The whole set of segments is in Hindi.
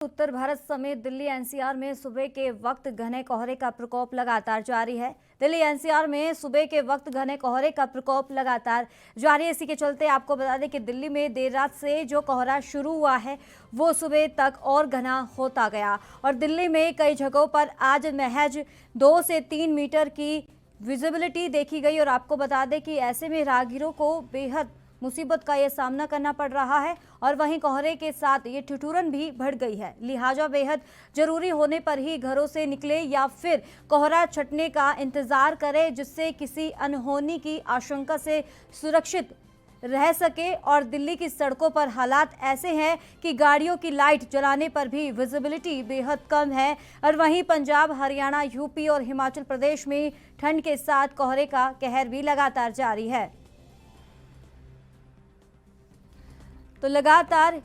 उत्तर भारत समेत दिल्ली एनसीआर में सुबह के वक्त घने कोहरे का प्रकोप लगातार जारी है। दिल्ली एनसीआर में सुबह के वक्त घने कोहरे का प्रकोप लगातार जारी है। इसी के चलते आपको बता दें कि दिल्ली में देर रात से जो कोहरा शुरू हुआ है वो सुबह तक और घना होता गया और दिल्ली में कई जगहों पर आज महज 2 से 3 मीटर की विजिबिलिटी देखी गई। और आपको बता दें कि ऐसे में राहगीरों को बेहद मुसीबत का ये सामना करना पड़ रहा है और वहीं कोहरे के साथ ये ठिठुरन भी बढ़ गई है। लिहाजा बेहद जरूरी होने पर ही घरों से निकले या फिर कोहरा छटने का इंतजार करें, जिससे किसी अनहोनी की आशंका से सुरक्षित रह सके। और दिल्ली की सड़कों पर हालात ऐसे हैं कि गाड़ियों की लाइट जलाने पर भी विजिबिलिटी बेहद कम है। और वहीं पंजाब, हरियाणा, यूपी और हिमाचल प्रदेश में ठंड के साथ कोहरे का कहर भी लगातार जारी है। तो लगातार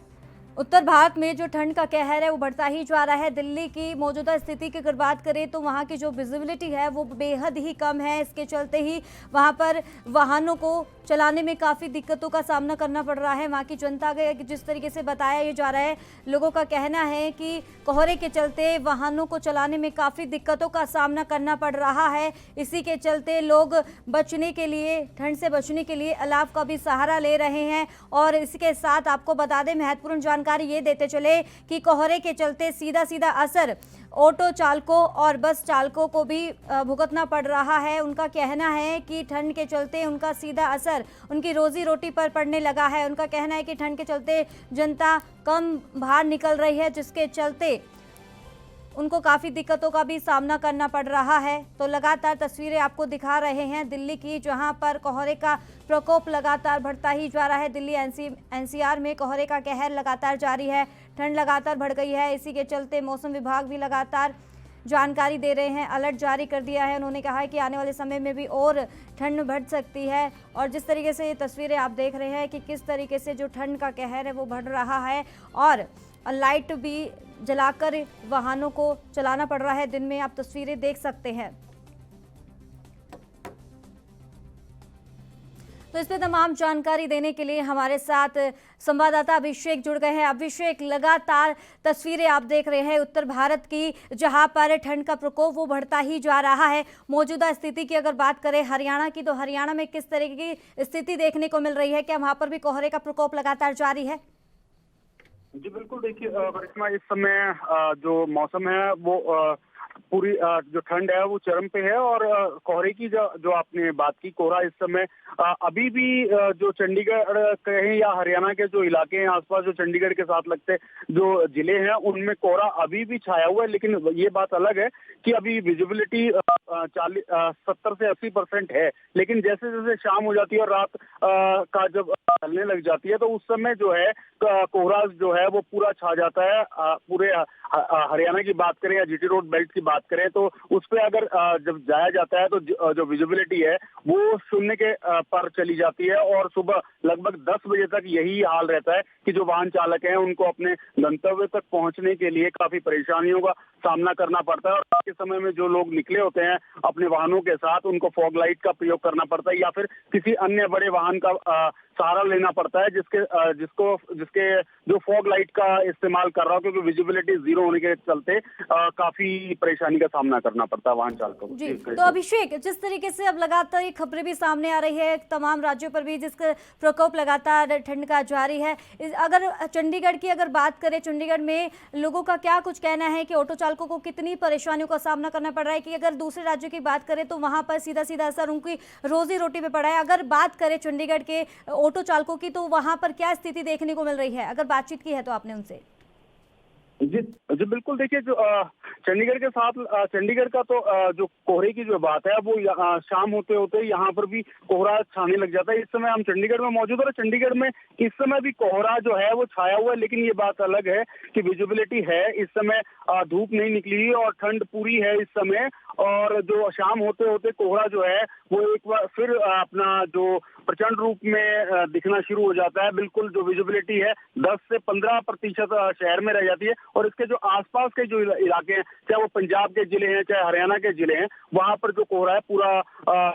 उत्तर भारत में जो ठंड का कहर है वो बढ़ता ही जा रहा है। दिल्ली की मौजूदा स्थिति की अगर बात करें तो वहाँ की जो विजिबिलिटी है वो बेहद ही कम है। इसके चलते ही वहाँ पर वाहनों को चलाने में काफ़ी दिक्कतों का सामना करना पड़ रहा है। वहाँ की जनता का जिस तरीके से बताया ये जा रहा है, लोगों का कहना है कि कोहरे के चलते वाहनों को चलाने में काफ़ी दिक्कतों का सामना करना पड़ रहा है। इसी के चलते लोग बचने के लिए, ठंड से बचने के लिए अलाव का भी सहारा ले रहे हैं। और इसके साथ आपको बता दें, महत्वपूर्ण जानकारी ये देते चले कि कोहरे के चलते सीधा सीधा असर ऑटो चालकों और बस चालकों को भी भुगतना पड़ रहा है। उनका कहना है कि ठंड के चलते उनका सीधा असर उनकी रोजी रोटी पर पड़ने लगा है। उनका कहना है कि ठंड के चलते जनता कम बाहर निकल रही है, जिसके चलते उनको काफ़ी दिक्कतों का भी सामना करना पड़ रहा है। तो लगातार तस्वीरें आपको दिखा रहे हैं दिल्ली की, जहां पर कोहरे का प्रकोप लगातार बढ़ता ही जा रहा है। दिल्ली एनसीआर में कोहरे का कहर लगातार जारी है, ठंड लगातार बढ़ गई है। इसी के चलते मौसम विभाग भी लगातार जानकारी दे रहे हैं, अलर्ट जारी कर दिया है। उन्होंने कहा है कि आने वाले समय में भी और ठंड बढ़ सकती है। और जिस तरीके से ये तस्वीरें आप देख रहे हैं कि किस तरीके से जो ठंड का कहर है वो बढ़ रहा है और लाइट भी जलाकर वाहनों को चलाना पड़ रहा है। दिन में आप तस्वीरें देख सकते हैं। तो इस पर तमाम जानकारी देने के लिए हमारे साथ संवाददाता अभिषेक जुड़ गए हैं। अभिषेक, लगातार तस्वीरें आप देख रहे हैं उत्तर भारत की, जहां पर ठंड का प्रकोप वो बढ़ता ही जा रहा है। मौजूदा स्थिति की अगर बात करें हरियाणा की, तो हरियाणा में किस तरह की स्थिति देखने को मिल रही है? क्या वहां पर भी कोहरे का प्रकोप लगातार जारी है? जी बिल्कुल, देखिए करिश्मा, इस समय जो मौसम है वो पूरी जो ठंड है वो चरम पे है। और कोहरे की जो आपने बात की, कोहरा इस समय अभी भी जो चंडीगढ़ कहें या हरियाणा के जो इलाके हैं आसपास, जो चंडीगढ़ के साथ लगते जो जिले हैं, उनमें कोहरा अभी भी छाया हुआ है। लेकिन ये बात अलग है कि अभी विजिबिलिटी 70 से 80% है। लेकिन जैसे जैसे शाम हो जाती है और रात का जब ढलने लग जाती है, तो उस समय जो है कोहरा जो है वो पूरा छा जाता है। पूरे हरियाणा की बात करें या जीटी रोड बेल्ट की बात करें, तो उस पे अगर जब जाया जाता है तो जो विजिबिलिटी है वो शून्य के पर चली जाती है। और सुबह लगभग 10 बजे तक यही हाल रहता है कि जो वाहन चालक हैं उनको अपने गंतव्य तक पहुंचने के लिए काफी परेशानियों का सामना करना पड़ता है। और आज के समय में जो लोग निकले होते हैं अपने वाहनों के साथ, उनको फॉग लाइट का प्रयोग करना पड़ता है या फिर किसी अन्य बड़े वाहन का सहारा लेना पड़ता है, जिसके जो फॉग लाइट का इस्तेमाल कर रहा हो, क्योंकि विजिबिलिटी 0 होने के चलते काफी परेशानी का सामना करना पड़ता है वाहन चालकों को। जी, तो अभिषेक, जिस तरीके से अब लगातार ये खबरें भी सामने आ रही है तमाम राज्यों पर भी, जिसका प्रकोप लगातार ठंड का जारी है, अगर चंडीगढ़ की अगर बात करें, चंडीगढ़ में लोगों का क्या कुछ कहना है कि ऑटो चालकों को कितनी परेशानियों का सामना करना पड़ रहा है? कि अगर दूसरे राज्यों की बात करें तो वहां पर सीधा सीधा असर उनकी रोजी रोटी पे पड़ा है। अगर बात करें चंडीगढ़ के ऑटो चालकों की, तो वहां पर क्या स्थिति देखने को मिल रही है? अगर बातचीत की है तो आपने उनसे? जी जी बिल्कुल, देखिए जो चंडीगढ़ के साथ चंडीगढ़ का तो जो कोहरे की जो बात है वो शाम होते होते यहाँ पर भी कोहरा छाने लग जाता है। इस समय हम चंडीगढ़ में मौजूद है और चंडीगढ़ में इस समय भी कोहरा जो है वो छाया हुआ है। लेकिन ये बात अलग है कि विजिबिलिटी है, इस समय धूप नहीं निकली और ठंड पूरी है इस समय। और जो शाम होते होते कोहरा जो है वो एक बार फिर अपना जो प्रचंड रूप में दिखना शुरू हो जाता है। बिल्कुल जो विजिबिलिटी है 10 से 15% शहर में रह जाती है और और इसके जो आसपास के जो इलाके हैं, चाहे वो पंजाब के जिले हैं, चाहे हरियाणा के जिले हैं, वहां पर जो कोहरा है पूरा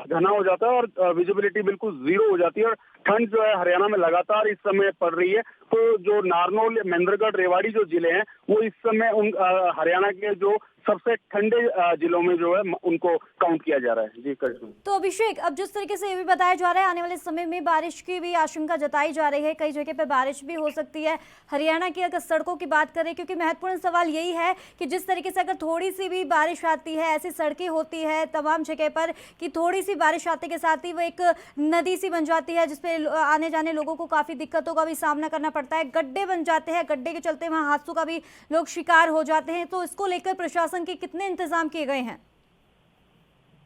घना हो जाता है और विजिबिलिटी बिल्कुल जीरो हो जाती है। और ठंड जो है हरियाणा में लगातार इस समय पड़ रही है। तो जो नारनौल, महेंद्रगढ़, रेवाड़ी जो जिले हैं, वो इस समय उन हरियाणा के जो सबसे ठंडे जिलों में जो है उनको काउंट किया जा रहा है। जी करिश्मा। तो अभिषेक, अब जिस तरीके से ये भी बताया जा रहा है आने वाले समय में बारिश की भी आशंका जताई जा रही है, कई जगह पे बारिश भी हो सकती है। हरियाणा की अगर सड़कों की बात करें, क्योंकि महत्वपूर्ण सवाल यही है कि जिस तरीके से अगर थोड़ी सी भी बारिश आती है, ऐसी सड़कें होती है तमाम जगह पर कि थोड़ी सी बारिश आते के साथ ही वो एक नदी सी बन जाती है, जिसपे आने जाने लोगों को काफी दिक्कतों का भी सामना करना पड़ता है। गड्ढे बन जाते हैं, गड्ढे के चलते वहां हादसों का भी लोग शिकार हो जाते हैं। तो इसको लेकर प्रशासन के कितने इंतजाम किए गए हैं?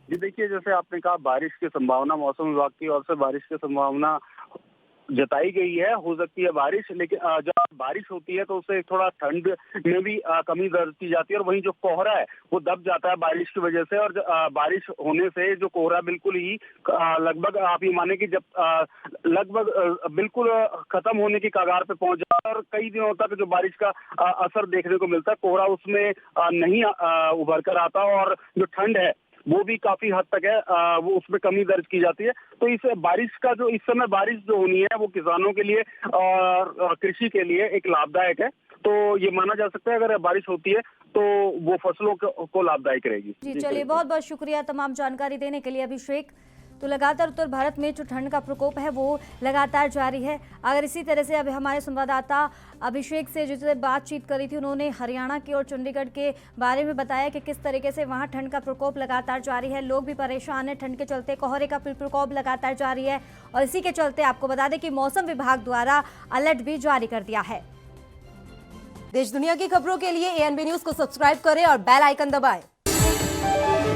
जी देखिए, जैसे आपने कहा बारिश की संभावना, मौसम विभाग की ओर से बारिश की संभावना जताई गई है। हो सकती है बारिश, लेकिन जब बारिश होती है तो उससे थोड़ा ठंड में भी कमी दर्ज की जाती है और वहीं जो कोहरा है वो दब जाता है बारिश की वजह से। और बारिश होने से जो कोहरा बिल्कुल ही लगभग आप ये माने कि जब लगभग बिल्कुल खत्म होने की कगार पे पहुंच जाता है और कई दिनों तक जो बारिश का असर देखने को मिलता है, कोहरा उसमें नहीं उभर कर आता और जो ठंड है वो भी काफी हद तक है, वो उसमें कमी दर्ज की जाती है। तो इस बारिश का जो इस समय बारिश जो होनी है वो किसानों के लिए और कृषि के लिए एक लाभदायक है। तो ये माना जा सकता है अगर बारिश होती है तो वो फसलों को लाभदायक रहेगी। जी चलिए, बहुत बहुत शुक्रिया तमाम जानकारी देने के लिए अभिषेक। तो लगातार उत्तर भारत में जो ठंड का प्रकोप है वो लगातार जारी है। अगर इसी तरह से अब हमारे संवाददाता अभिषेक से जिससे बातचीत करी थी, उन्होंने हरियाणा की और चंडीगढ़ के बारे में बताया कि किस तरीके से वहां ठंड का प्रकोप लगातार जारी है। लोग भी परेशान हैं ठंड के चलते, कोहरे का प्रकोप लगातार जारी है और इसी के चलते आपको बता दें कि मौसम विभाग द्वारा अलर्ट भी जारी कर दिया है। देश दुनिया की खबरों के लिए ANB न्यूज को सब्सक्राइब करें और बेल आइकन दबाएं।